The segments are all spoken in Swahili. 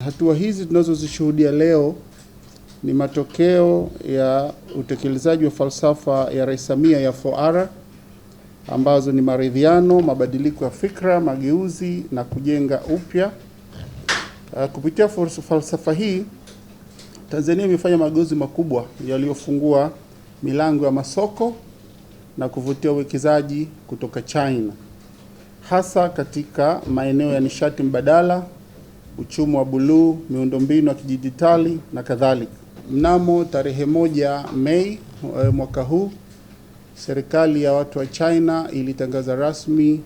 Hatua hizi tunazozishuhudia leo ni matokeo ya utekelezaji wa falsafa ya Rais Samia ya 4R ambazo ni maridhiano, mabadiliko ya fikra, mageuzi na kujenga upya. Kupitia falsafa hii, Tanzania imefanya mageuzi makubwa yaliyofungua milango ya masoko na kuvutia uwekezaji kutoka China, hasa katika maeneo ya nishati mbadala, uchumi wa buluu, miundombinu ya kidijitali na kadhalika. Mnamo tarehe 1 Mei mwaka huu, serikali ya watu wa China ilitangaza rasmi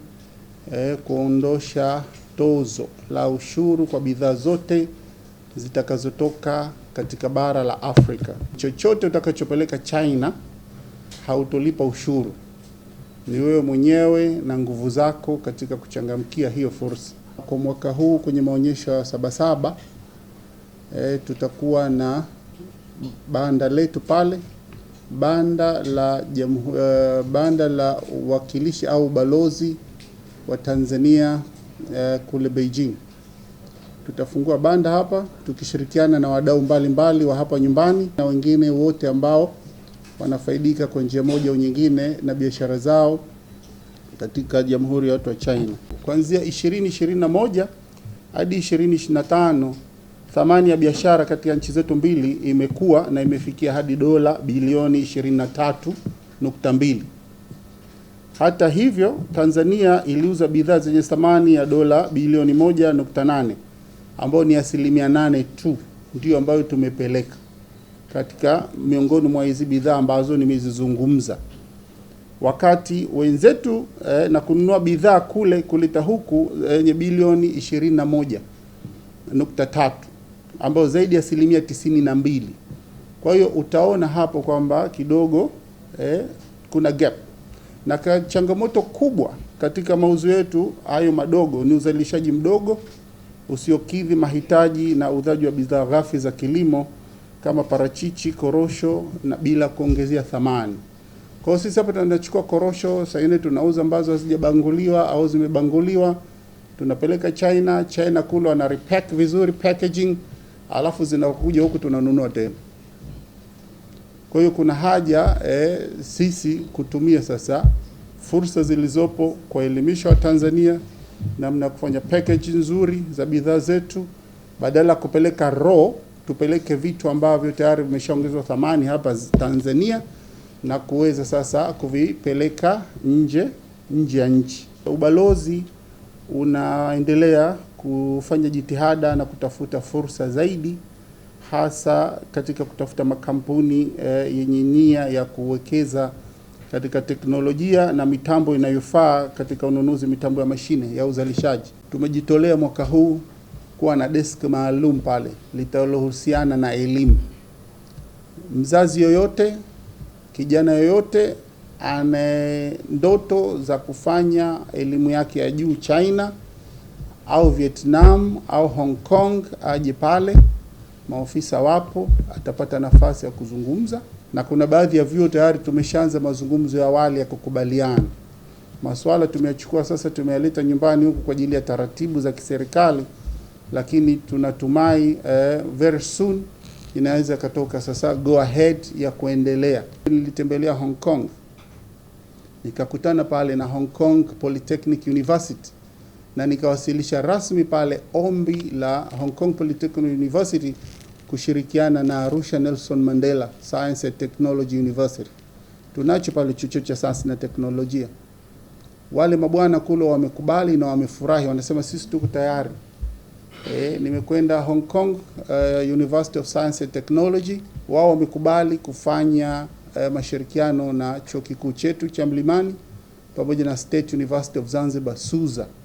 kuondosha tozo la ushuru kwa bidhaa zote zitakazotoka katika bara la Afrika. Chochote utakachopeleka China hautolipa ushuru. Ni wewe mwenyewe na nguvu zako katika kuchangamkia hiyo fursa. Kwa mwaka huu kwenye maonyesho ya Sabasaba tutakuwa na banda letu pale, banda la uwakilishi au balozi wa Tanzania kule Beijing. Tutafungua banda hapa tukishirikiana na wadau mbalimbali wa hapa nyumbani na wengine wote ambao wanafaidika kwa njia moja au nyingine na biashara zao katika Jamhuri ya Watu wa China. Kuanzia 2021 hadi 2025, thamani ya biashara katika nchi zetu mbili imekuwa na imefikia hadi dola bilioni 23.2. Hata hivyo, Tanzania iliuza bidhaa zenye thamani ya dola bilioni 1.8, ambao ni 8% tu ndio ambayo tumepeleka katika miongoni mwa hizi bidhaa ambazo nimezizungumza. Wakati wenzetu na kununua bidhaa kule kuleta huku yenye bilioni 21.3, ambao zaidi ya 92%. Kwa hiyo utaona hapo kwamba kidogo kuna gap. Na changamoto kubwa katika mauzo yetu hayo madogo ni uzalishaji mdogo usiokidhi mahitaji na uuzaji wa bidhaa ghafi za kilimo kama parachichi, korosho na bila kuongezea thamani. Kwa hiyo sisi hapa tunachukua korosho, saa ingine tunauza ambazo hazijabanguliwa au zimebanguliwa, tunapeleka China kule wana repack vizuri packaging, alafu zinakuja huku tunanunua tena. Kwa hiyo kuna haja sisi kutumia sasa fursa zilizopo kwa elimisha wa Tanzania namna kufanya package nzuri za bidhaa zetu, badala kupeleka raw, tupeleke vitu ambavyo tayari vimeshaongezwa thamani hapa Tanzania na kuweza sasa kuvipeleka nje ya nchi. Ubalozi unaendelea kufanya jitihada na kutafuta fursa zaidi, hasa katika kutafuta makampuni yenye nia ya kuwekeza katika teknolojia na mitambo inayofaa katika ununuzi mitambo ya mashine ya uzalishaji. Tumejitolea mwaka huu kuwa na desk maalum pale litalohusiana na elimu. Mzazi yoyote, kijana yoyote ana ndoto za kufanya elimu yake ya juu China au Vietnam au Hong Kong, aje pale. Maofisa wapo, atapata nafasi ya kuzungumza, na kuna baadhi ya vyuo tayari tumeshaanza mazungumzo ya awali ya kukubaliana. Masuala tumeyachukua sasa, tumeyaleta nyumbani huku kwa ajili ya taratibu za kiserikali, lakini tunatumai very soon inaweza katoka sasa go ahead ya kuendelea. Nilitembelea Hong Kong, nikakutana pale na Hong Kong Polytechnic University, na nikawasilisha rasmi pale ombi la Hong Kong Polytechnic University kushirikiana na Arusha Nelson Mandela Science and Technology University. Tunacho pale chuo cha sayansi na teknolojia. Wale mabwana kule wamekubali na wamefurahi, wanasema sisi tuko tayari. Nimekwenda Hong Kong University of Science and Technology, wao wamekubali kufanya mashirikiano na chuo kikuu chetu cha Mlimani pamoja na State University of Zanzibar SUZA.